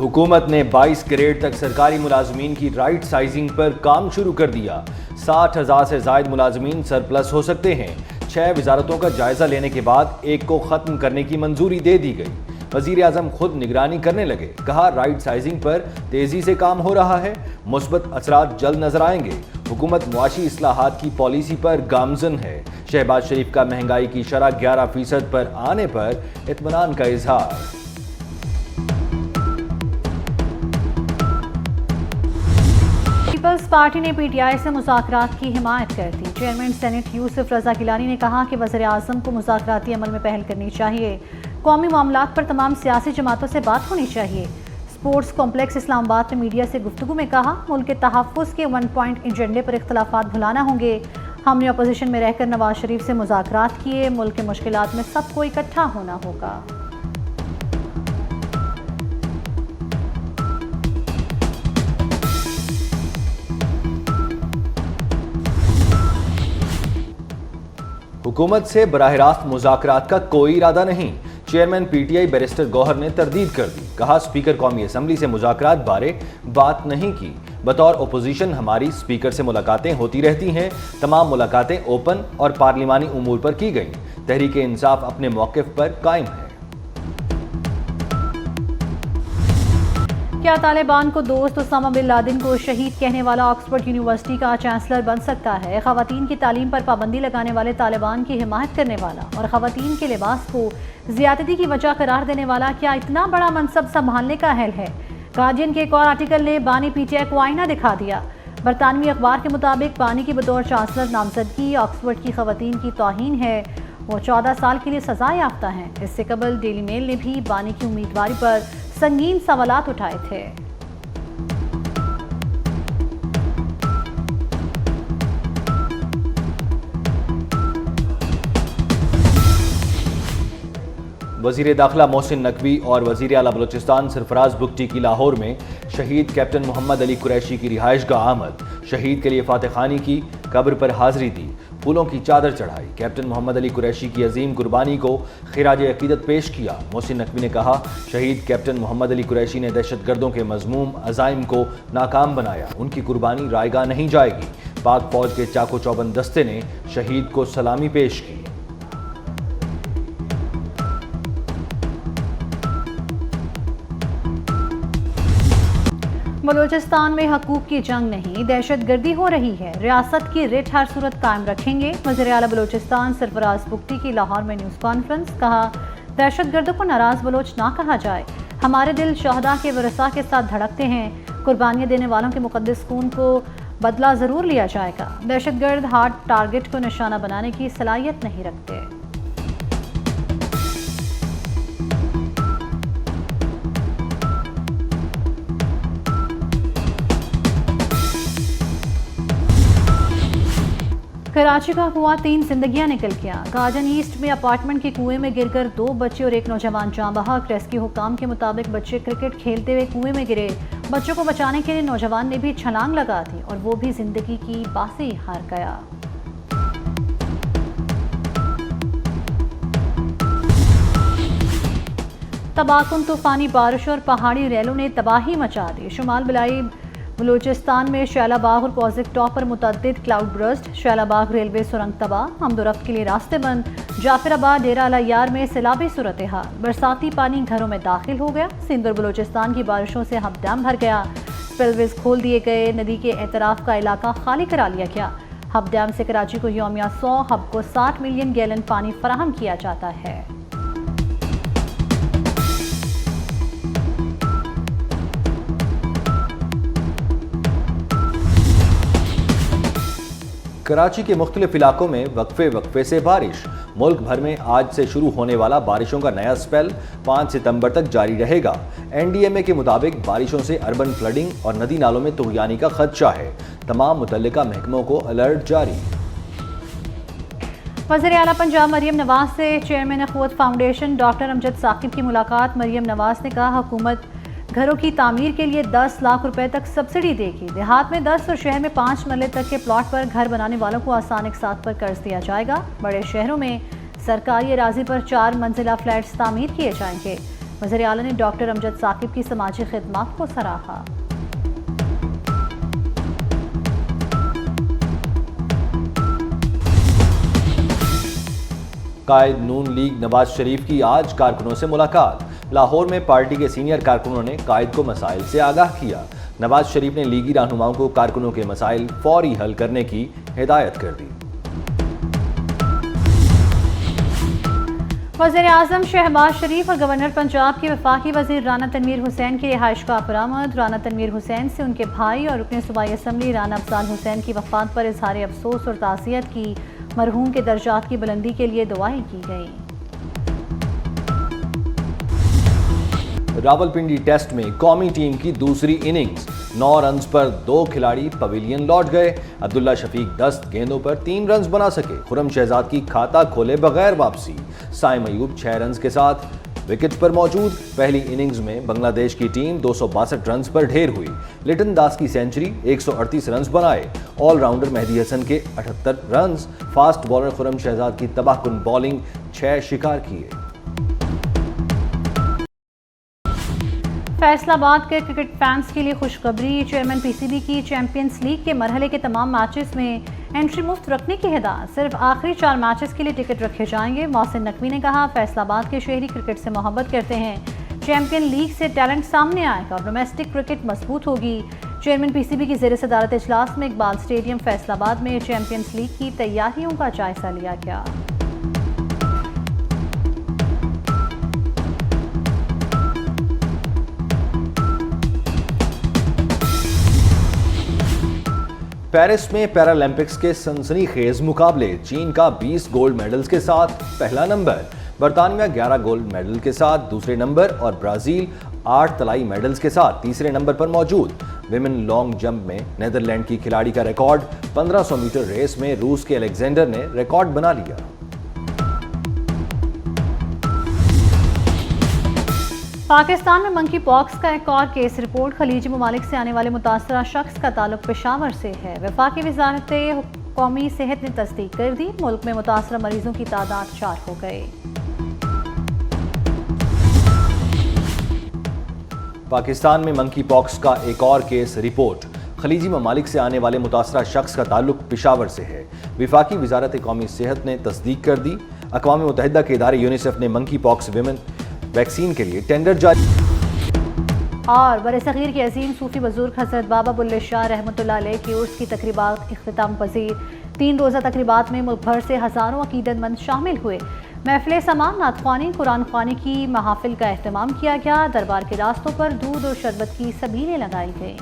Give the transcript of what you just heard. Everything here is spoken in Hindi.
हुकूमत ने 22 ग्रेड तक सरकारी मुलाजमीन की राइट साइजिंग पर काम शुरू कर दिया। 60,000 से ज्यादा मुलाजमीन सरप्लस हो सकते हैं। 6 वजारतों का जायजा लेने के बाद एक को खत्म करने की मंजूरी दे दी गई। वजीर आजम खुद निगरानी करने लगे। कहा राइट साइजिंग पर तेजी से काम हो रहा है, मुस्बत असरात जल्द नजर आएंगे। हुकूमत मुआशी इस्लाहात की पॉलिसी पर गामजन है। शहबाज शरीफ का महंगाई की शरह 11% पर आने पर इत्मीनान का इजहार। पीपल्स पार्टी ने पीटीआई से मुज़ाकरात की हिमायत कर दी। चेयरमैन सेनेट यूसुफ रजा गिलानी ने कहा कि वज़ीर आज़म को मुज़ाकराती अमल में पहल करनी चाहिए। कौमी मामलात पर तमाम सियासी जमातों से बात होनी चाहिए। स्पोर्ट्स कॉम्प्लेक्स इस्लामाबाद में मीडिया से गुफ्तगू में कहा, मुल्क के तहफ़्फ़ुज़ के 1 पॉइंट एजेंडे पर इख्तलाफात भुलाना होंगे। हमने अपोजिशन में रहकर नवाज शरीफ से मुज़ाकरात किए। मुल्क के मुश्किलात में सबको इकट्ठा होना होगा। हुकूमत से बराह रास्त मुज़ाकरात का कोई इरादा नहीं। चेयरमैन पीटीआई बैरिस्टर गौहर ने तरदीद कर दी। कहा स्पीकर कौमी असम्बली से मुज़ाकरात बारे बात नहीं की। बतौर अपोजिशन हमारी स्पीकर से मुलाकातें होती रहती हैं। तमाम मुलाकातें ओपन और पार्लिमानी उमूर पर की गईं। तहरीक इंसाफ अपने मौक़िफ़ पर कायम है। क्या तालिबान को दोस्त उसामा बिन लादेन को शहीद कहने वाला ऑक्सफोर्ड यूनिवर्सिटी का चांसलर बन सकता है? ख़वातीन की तालीम पर पाबंदी लगाने वाले तालिबान की हिमायत करने वाला और ख़वातीन के लिबास को ज़्यादती की वजह करार देने वाला क्या इतना बड़ा मनसब संभालने का अहल है? गार्डियन के एक और आर्टिकल ने बानी पीटीआई को आईना दिखा दिया। बरतानवी अखबार के मुताबिक बानी की बतौर चांसलर नामजदगी ऑक्सफोर्ड की ख़वातीन की तौहीन है। वो 14 साल के लिए सजा याफ्ता हैं। इससे कबल डेली मेल ने भी बानी की उम्मीदवारी पर संगीन सवालात उठाए थे। वज़ीर दाखिला मोहसिन नकवी और वज़ीर आला बलोचिस्तान सरफराज बुगटी की लाहौर में शहीद कैप्टन मोहम्मद अली कुरैशी की रिहाइश का आमद। शहीद के लिए फातह खानी की, कब्र पर हाजिरी दी, फूलों की चादर चढ़ाई। कैप्टन मोहम्मद अली कुरैशी की अजीम कुर्बानी को खिराज अकीदत पेश किया। मोहसिन नकवी ने कहा शहीद कैप्टन मोहम्मद अली कुरैशी ने दहशतगर्दों के मजमूम अज़ाइम को नाकाम बनाया। उनकी कुर्बानी रायगा नहीं जाएगी। पाक फौज के चाको चौबंद दस्ते ने शहीद को सलामी पेश की। बलूचिस्तान में हकूक की जंग नहीं, दहशतगर्दी हो रही है। रियासत की रिट हर सूरत कायम रखेंगे। वज़ीर आला बलूचिस्तान सरफराज बुगटी की लाहौर में न्यूज़ कॉन्फ्रेंस। कहा दहशतगर्दों को नाराज़ बलोच ना कहा जाए। हमारे दिल शहदा के वरसा के साथ धड़कते हैं। कुर्बानियाँ देने वालों के मुक़द्दस खून को बदला ज़रूर लिया जाएगा। दहशतगर्द हार्ड टारगेट को निशाना बनाने की सलाहियत नहीं रखते। कराची का कुआं 3 जिंदगियां निकल गया। गार्डन ईस्ट में अपार्टमेंट के कुएं में गिरकर 2 बच्चे और एक नौजवान जान बहक। रेस्क्यू हुकाम के मुताबिक बच्चे क्रिकेट खेलते हुए कुएं में गिरे। बच्चों को बचाने के लिए नौजवान ने भी छलांग लगा दी और वो भी जिंदगी की बासी हार गया। तबाहकुन तूफानी बारिश और पहाड़ी रेलों ने तबाही मचा दी। शुमाल बलाई बलूचिस्तान में शैलाबाग और प्रोजेक्ट टॉप पर मुतअद्दिद क्लाउड बर्स्ट। शैलाबाग रेलवे सुरंग तबाह, हमदोरफ्त के लिए रास्ते बंद। जाफराबाद डेरा अल-अय्यार में सैलाबी सूरत हाल। बरसाती पानी घरों में दाखिल हो गया। सिंध और बलूचिस्तान की बारिशों से हब डैम भर गया। स्पिलवेज खोल दिए गए। नदी के एतराफ का इलाका खाली करा लिया गया। हब डैम से कराची को यौमिया 100, हब को 60 मिलियन गैलन पानी फराहम किया जाता है। कराची के मुख्तलिफ इलाकों में वक्फे से बारिश। मुल्क भर में आज से शुरू होने वाला बारिशों का नया स्पेल 5 सितंबर तक जारी रहेगा। एनडीएमए के मुताबिक बारिशों से अर्बन फ्लडिंग और नदी नालों में तुग़यानी का खदशा है। तमाम मुतल्लिका महकमों को अलर्ट जारी। वज़ीर आला पंजाब मरियम नवाज से chairman Akhuwat foundation doctor Amjad Saqib की मुलाकात। मरियम नवाज ने कहा हुकूमत घरों की तामीर के लिए 10 लाख रुपए तक सब्सिडी देगी। देहात में 10 और शहर में 5 मरले तक के प्लॉट पर घर बनाने वालों को आसान इक़सात पर कर्ज दिया जाएगा। बड़े शहरों में सरकारी अराजी पर 4 मंजिला फ्लैट्स तामीर किए जाएंगे। वज़ीर आला ने डॉक्टर अमजद साकिब की समाजी खिदमत को सराहा। कायद नून लीग नवाज शरीफ की आज कारकुनों से मुलाकात। लाहौर में पार्टी के सीनियर कारकुनों ने कायद को मसाइल से आगाह किया। नवाज शरीफ ने लीगी रहनुमाओं को कारकुनों के मसाइल फौरी हल करने की हिदायत कर दी। वज़ीर आज़म शहबाज शरीफ और गवर्नर पंजाब के वफाकी वज़ीर राना तनवीर हुसैन की रिहाइशगाह बरामद। राना तनवीर हुसैन से उनके भाई और रुकन सूबाई असम्बली राना अफजाल हुसैन की वफात पर इजहार अफसोस और ताज़ियत की। मरहूम के दर्जात की बुलंदी के लिए दुआएं की गई। रावलपिंडी टेस्ट में कौमी टीम की दूसरी इनिंग्स। 9 रन्स पर 2 खिलाड़ी पवेलियन लौट गए। अब्दुल्ला शफीक 10 गेंदों पर 3 रन्स बना सके। खुरम शहजाद की खाता खोले बगैर वापसी। साइम अयूब 6 रन्स के साथ विकेट पर मौजूद। पहली इनिंग्स में बांग्लादेश की टीम 262 रन्स पर ढेर हुई। लिटन दास की सेंचुरी, 138 रन्स बनाए। ऑलराउंडर मेहदी हसन के 78 runs. Fast bowler Khurram Shahzad की तबाहकुन बॉलिंग 6 शिकार किए। फैसलाबाद के क्रिकेट फैंस के लिए खुशखबरी। चेयरमैन पीसीबी की चैंपियंस लीग के मरहले के तमाम मैचेस में एंट्री मुफ्त रखने की हिदायत। सिर्फ आखिरी 4 मैचेस के लिए टिकट रखे जाएंगे। मोहसिन नकवी ने कहा, फैसलाबाद के शहरी क्रिकेट से मोहब्बत करते हैं। चैंपियन लीग से टैलेंट सामने आएगा और डोमेस्टिक क्रिकेट मजबूत होगी। चेयरमैन पीसीबी की ज़ेर सदारत इजलास में इकबाल स्टेडियम फैसलाबाद में चैंपियंस लीग की तैयारियों का जायजा लिया गया। पेरिस में पैरालंपिक्स के सनसनीखेज मुकाबले। चीन का 20 गोल्ड मेडल्स के साथ पहला नंबर। बरतानिया 11 गोल्ड मेडल के साथ दूसरे नंबर और ब्राजील 8 तलाई मेडल्स के साथ तीसरे नंबर पर मौजूद। विमेन लॉन्ग जंप में नेदरलैंड की खिलाड़ी का रिकॉर्ड। 1500 मीटर रेस में रूस के अलेक्जेंडर ने रिकॉर्ड बना लिया। पाकिस्तान में मंकी पॉक्स का एक और केस रिपोर्ट। खलीजी ममालिक से आने वाले मुतासरा शख्स का ताल्लुक पेशावर से है। वफाकी वजारत कौमी सेहत ने तस्दीक कर दी। मुल्क में मुतासरा मरीजों की तादाद 4 हो गए। पाकिस्तान में मंकी पॉक्स का एक और केस रिपोर्ट। खलीजी ममालिक से आने वाले मुतासरा शख्स का ताल्लुक पेशावर से है। वफाकी वजारत कौमी सेहत ने तस्दीक कर दी। अक़वाम मुत्तहिदा के इदारे यूनिसेफ ने मंकी पॉक्स विमेन वैक्सीन के लिए टेंडर जारी। और बरसगीर के अजीम सूफी बुजुर्ग हज़रत बाबा बुल्ले शाह रहमतुल्लाह अलैह की उर्स की तकरीबात इख्तिताम पजीर। 3 रोज़ा तकरीबात में मुल्क भर से हज़ारों अकीदतमंद शामिल हुए। महफिल समान, नातख्वानी, कुरान ख्वानी की महाफिल का एहतमाम किया गया। दरबार के रास्तों पर दूध और शरबत की सबीलें लगाई गई।